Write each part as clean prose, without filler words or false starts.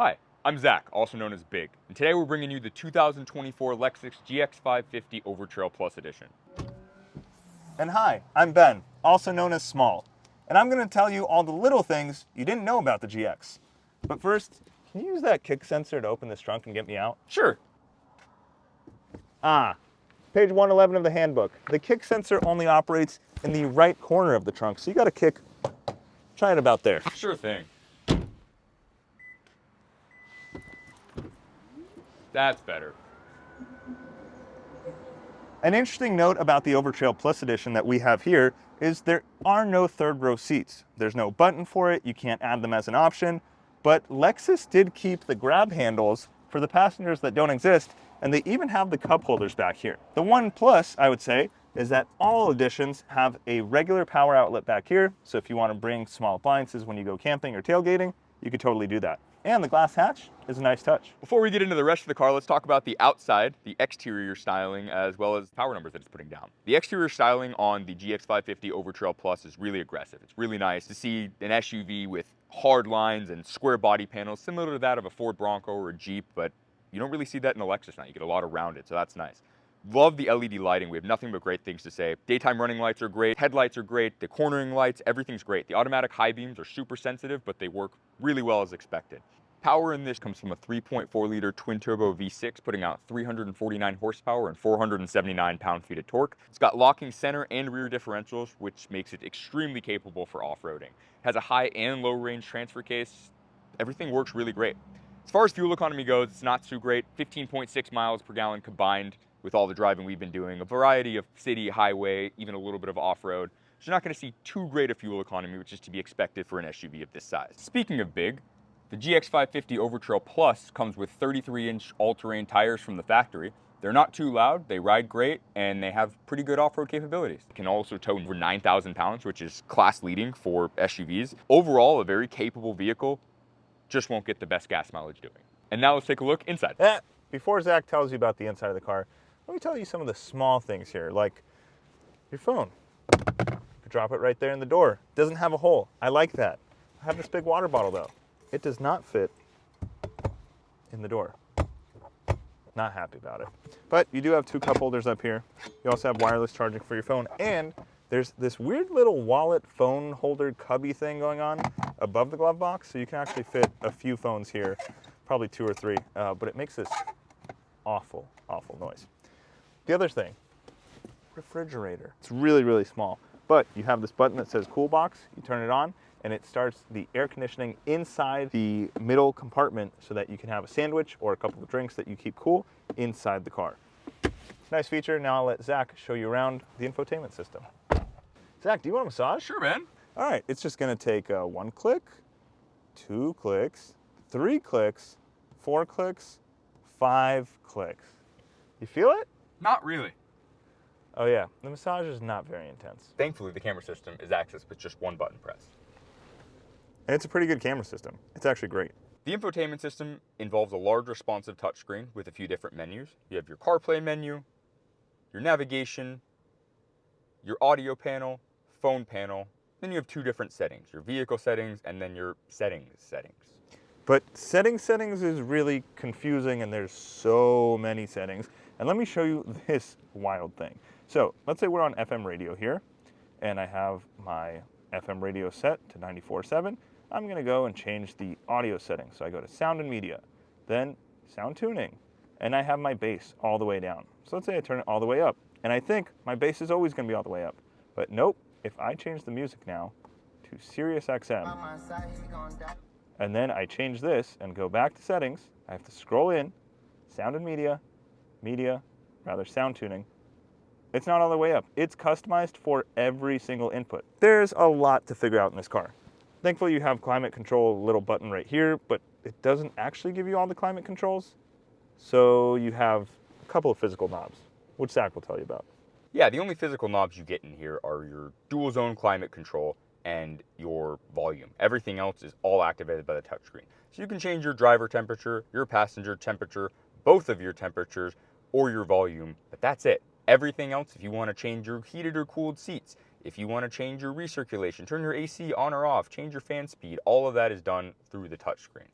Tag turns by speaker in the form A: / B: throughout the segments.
A: Hi, I'm Zach, also known as Big, and today we're bringing you the 2024 Lexus GX550 Overtrail Plus Edition.
B: And hi, I'm Ben, also known as Small, and I'm going to tell you all the little things you didn't know about the GX. But first, can you use that kick sensor to open this trunk and get me out?
A: Sure.
B: Page 111 of the handbook. The kick sensor only operates in the right corner of the trunk, so you got to kick, try it about there.
A: Sure thing. That's better.
B: An interesting note about the Overtrail Plus Edition that we have here is there are no third row seats. There's no button for it, you can't add them as an option, but Lexus did keep the grab handles for the passengers that don't exist, and they even have the cup holders back here. The one plus, I would say, is that all editions have a regular power outlet back here, so if you want to bring small appliances when you go camping or tailgating, you could totally do that. And the glass hatch is a nice touch.
A: Before we get into the rest of the car, let's talk about the outside, the exterior styling, as well as power numbers that it's putting down. The exterior styling on the GX550 Overtrail Plus is really aggressive. It's really nice to see an SUV with hard lines and square body panels, similar to that of a Ford Bronco or a Jeep, but you don't really see that in the Lexus now. You get a lot around it, so that's nice. Love the LED lighting. We have nothing but great things to say. Daytime running lights are great, headlights are great, the cornering lights, everything's great. The automatic high beams are super sensitive, but they work really well as expected. Power in this comes from a 3.4-liter twin-turbo V6, putting out 349 horsepower and 479 pound-feet of torque. It's got locking center and rear differentials, which makes it extremely capable for off-roading. It has a high and low-range transfer case. Everything works really great. As far as fuel economy goes, it's not too great. 15.6 miles per gallon combined with all the driving we've been doing. A variety of city, highway, even a little bit of off-road. So you're not going to see too great a fuel economy, which is to be expected for an SUV of this size. Speaking of big, the GX550 Overtrail Plus comes with 33-inch all-terrain tires from the factory. They're not too loud, they ride great, and they have pretty good off-road capabilities. It can also tow over 9,000 pounds, which is class-leading for SUVs. Overall, a very capable vehicle, just won't get the best gas mileage doing. And now let's take a look inside.
B: Before Zach tells you about the inside of the car, let me tell you some of the small things here, like your phone. You could drop it right there in the door. It doesn't have a hole. I like that. I have this big water bottle though. It does not fit in the door. Not happy about it. But you do have two cup holders up here. You also have wireless charging for your phone, and there's this weird little wallet phone holder cubby thing going on above the glove box, so you can actually fit a few phones here, probably 2 or 3, but it makes this awful, awful noise. The other thing, refrigerator. It's really, really small, but you have this button that says cool box. You turn it on, and it starts the air conditioning inside the middle compartment so that you can have a sandwich or a couple of drinks that you keep cool inside the car. Nice feature. Now I'll let Zach show you around the infotainment system. Zach, do you want a massage?
A: Sure, man.
B: All right, it's just gonna take 1 click, 2 clicks, 3 clicks, 4 clicks, 5 clicks. You feel it?
A: Not really.
B: Oh yeah, the massage is not very intense.
A: Thankfully, the camera system is accessed with just one button press.
B: And it's a pretty good camera system. It's actually great.
A: The infotainment system involves a large responsive touchscreen with a few different menus. You have your CarPlay menu, your navigation, your audio panel, phone panel. Then you have 2 different settings, your vehicle settings and then your settings.
B: But settings is really confusing, and there's so many settings. And let me show you this wild thing. So let's say we're on FM radio here, and I have my FM radio set to 94.7. I'm gonna go and change the audio settings. So I go to sound and media, then sound tuning, and I have my bass all the way down. So let's say I turn it all the way up, and I think my bass is always gonna be all the way up. But nope, if I change the music now to Sirius XM, and then I change this and go back to settings, I have to scroll in, sound and media, sound tuning. It's not all the way up. It's customized for every single input. There's a lot to figure out in this car. Thankfully you have climate control, little button right here, but it doesn't actually give you all the climate controls. So you have a couple of physical knobs, which Zach will tell you about.
A: Yeah, the only physical knobs you get in here are your dual zone climate control and your volume. Everything else is all activated by the touchscreen. So you can change your driver temperature, your passenger temperature, both of your temperatures, or your volume, but that's it. Everything else, if you want to change your heated or cooled seats, if you want to change your recirculation, turn your AC on or off, change your fan speed, all of that is done through the touchscreen.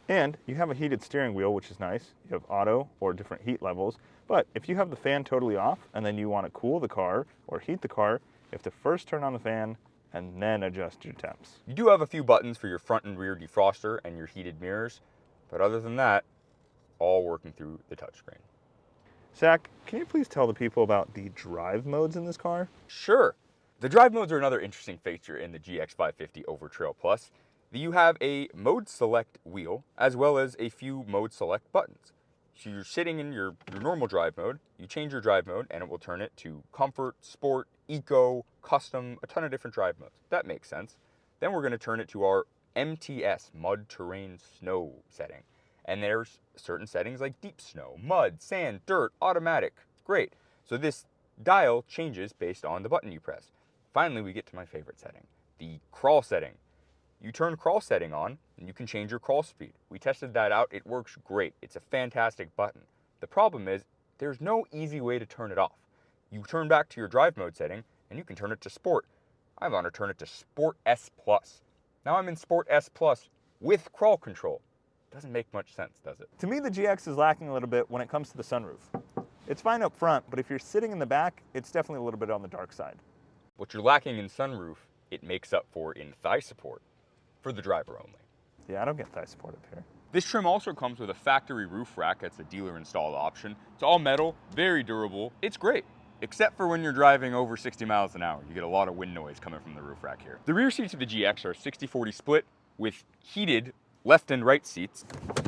B: And you have a heated steering wheel, which is nice. You have auto or different heat levels. But if you have the fan totally off and then you want to cool the car or heat the car, you have to first turn on the fan and then adjust your temps.
A: You do have a few buttons for your front and rear defroster and your heated mirrors, but other than that, all working through the touchscreen.
B: Zach, can you please tell the people about the drive modes in this car?
A: Sure. The drive modes are another interesting feature in the GX550 Overtrail Plus. You have a mode select wheel as well as a few mode select buttons. So you're sitting in your normal drive mode, you change your drive mode and it will turn it to comfort, sport, eco, custom, a ton of different drive modes. That makes sense. Then we're going to turn it to our MTS, mud, terrain, snow setting. And there's certain settings like deep snow, mud, sand, dirt, automatic. Great. So this dial changes based on the button you press. Finally, we get to my favorite setting, the crawl setting. You turn crawl setting on and you can change your crawl speed. We tested that out. It works great. It's a fantastic button. The problem is there's no easy way to turn it off. You turn back to your drive mode setting and you can turn it to sport. I want to turn it to Sport S Plus. Now I'm in Sport S Plus with crawl control. Doesn't make much sense, does it?
B: To me, the GX is lacking a little bit when it comes to the sunroof. It's fine up front, but if you're sitting in the back, it's definitely a little bit on the dark side.
A: What you're lacking in sunroof, it makes up for in thigh support for the driver only.
B: Yeah, I don't get thigh support up here.
A: This trim also comes with a factory roof rack. That's a dealer installed option. It's all metal, very durable. It's great, except for when you're driving over 60 miles an hour. You get a lot of wind noise coming from the roof rack here. The rear seats of the GX are 60-40 split with heated left and right seats.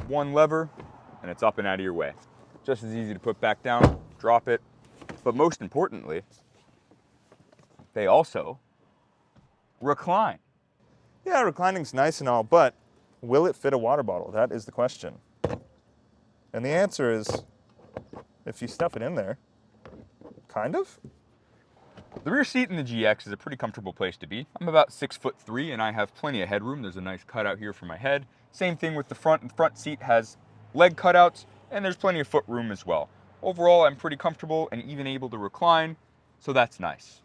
A: One lever and it's up and out of your way. Just as easy to put back down, drop it. But most importantly, they also recline.
B: Yeah, reclining's nice and all, but will it fit a water bottle? That is the question. And the answer is, if you stuff it in there, kind of.
A: The rear seat in the GX is a pretty comfortable place to be. I'm about 6'3" and I have plenty of headroom. There's a nice cutout here for my head. Same thing with the front. The front seat has leg cutouts and there's plenty of foot room as well. Overall, I'm pretty comfortable and even able to recline, so that's nice.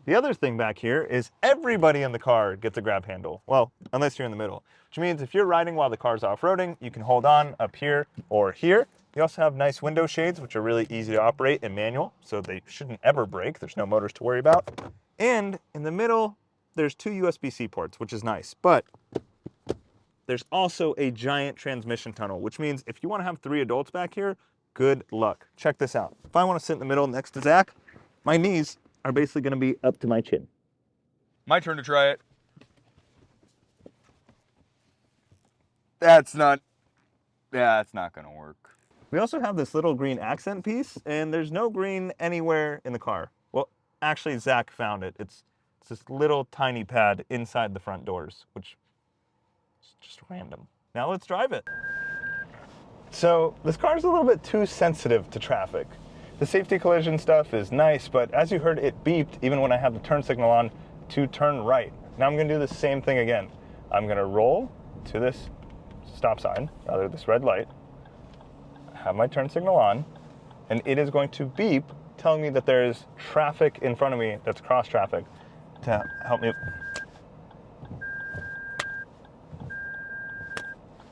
B: The other thing back here is everybody in the car gets a grab handle. Well, unless you're in the middle, which means if you're riding while the car's off-roading, you can hold on up here or here. You also have nice window shades, which are really easy to operate and manual, so they shouldn't ever break. There's no motors to worry about. And in the middle, there's 2 USB-C ports, which is nice, but there's also a giant transmission tunnel, which means if you want to have 3 adults back here, good luck. Check this out. If I want to sit in the middle next to Zach, my knees are basically going to be up to my chin.
A: My turn to try it. That's not going to work.
B: We also have this little green accent piece, and there's no green anywhere in the car. Well, actually, Zach found it. It's this little tiny pad inside the front doors, which is just random. Now let's drive it. So this car's a little bit too sensitive to traffic. The safety collision stuff is nice, but as you heard, it beeped even when I had the turn signal on to turn right. Now I'm going to do the same thing again. I'm going to roll to this stop sign, rather this red light, have my turn signal on, and it is going to beep, telling me that there is traffic in front of me that's cross traffic to help me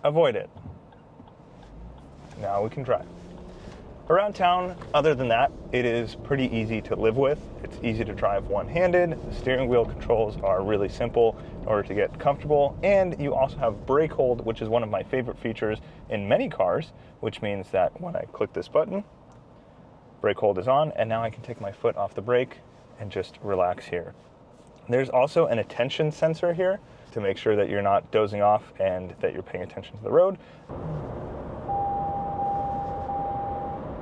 B: avoid it. Now we can drive. Around town, other than that, it is pretty easy to live with. It's easy to drive one-handed. The steering wheel controls are really simple in order to get comfortable. And you also have brake hold, which is one of my favorite features in many cars, which means that when I click this button, brake hold is on, and now I can take my foot off the brake and just relax here. There's also an attention sensor here to make sure that you're not dozing off and that you're paying attention to the road.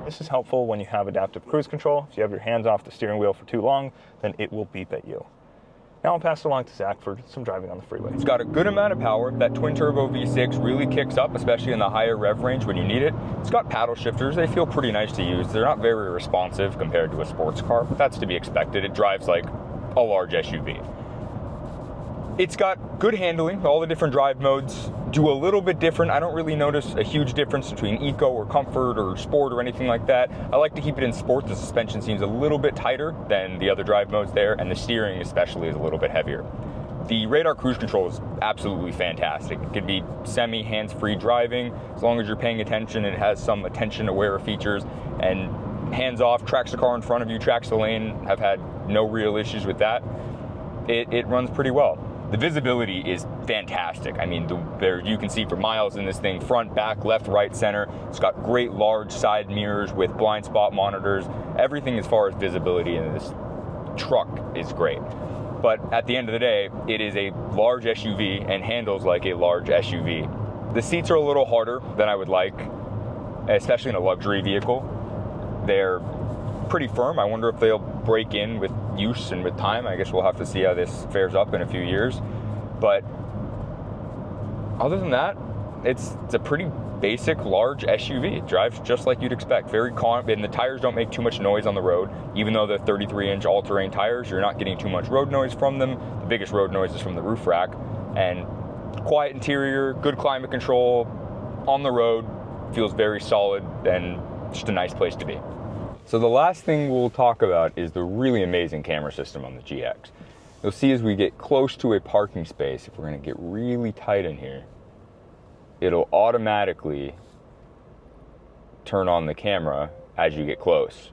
B: This is helpful when you have adaptive cruise control. If you have your hands off the steering wheel for too long, then it will beep at you. Now I'll pass it along to Zach for some driving on the freeway. It's
A: got a good amount of power. That twin turbo V6 really kicks up, especially in the higher rev range when you need it. It's got paddle shifters. They feel pretty nice to use. They're not very responsive compared to a sports car, but that's to be expected. It drives like a large SUV. It's got good handling. All the different drive modes do a little bit different. I don't really notice a huge difference between eco or comfort or sport or anything like that. I like to keep it in sport. The suspension seems a little bit tighter than the other drive modes there, and the steering especially is a little bit heavier. The radar cruise control is absolutely fantastic. It can be semi hands-free driving as long as you're paying attention. It has some attention-aware features, and hands-off, tracks the car in front of you, tracks the lane. I've had no real issues with that. It runs pretty well. The visibility is fantastic. I mean, you can see for miles in this thing, front, back, left, right, center. It's got great large side mirrors with blind spot monitors. Everything as far as visibility in this truck is great. But at the end of the day, it is a large SUV and handles like a large SUV. The seats are a little harder than I would like, especially in a luxury vehicle. They're pretty firm. I wonder if they'll break in with use and with time. I guess we'll have to see how this fares up in a few years. But other than that, it's a pretty basic large SUV. It drives just like you'd expect. Very calm, and the tires don't make too much noise on the road. Even though they're 33-inch all-terrain tires, you're not getting too much road noise from them. The biggest road noise is from the roof rack. And quiet interior, good climate control, on the road, feels very solid, and just a nice place to be. So the last thing we'll talk about is the really amazing camera system on the GX. You'll see as we get close to a parking space, if we're gonna get really tight in here, it'll automatically turn on the camera as you get close.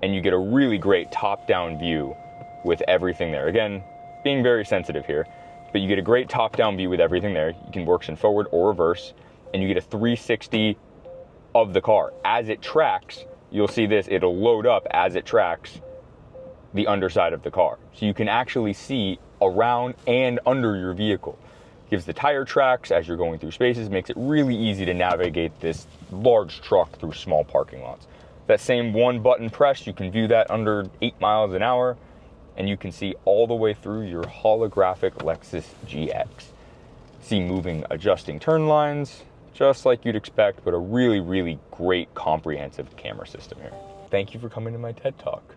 A: And you get a really great top-down view with everything there. Again, being very sensitive here, but you get a great top-down view with everything there. You can work in forward or reverse, and you get a 360 of the car. As it tracks, you'll see this, it'll load up as it tracks the underside of the car. So you can actually see around and under your vehicle. Gives the tire tracks as you're going through spaces, makes it really easy to navigate this large truck through small parking lots. That same one button press, you can view that under 8 miles an hour, and you can see all the way through your holographic Lexus GX. See moving, adjusting turn lines, just like you'd expect, but a really, really great comprehensive camera system here. Thank you for coming to my TED Talk.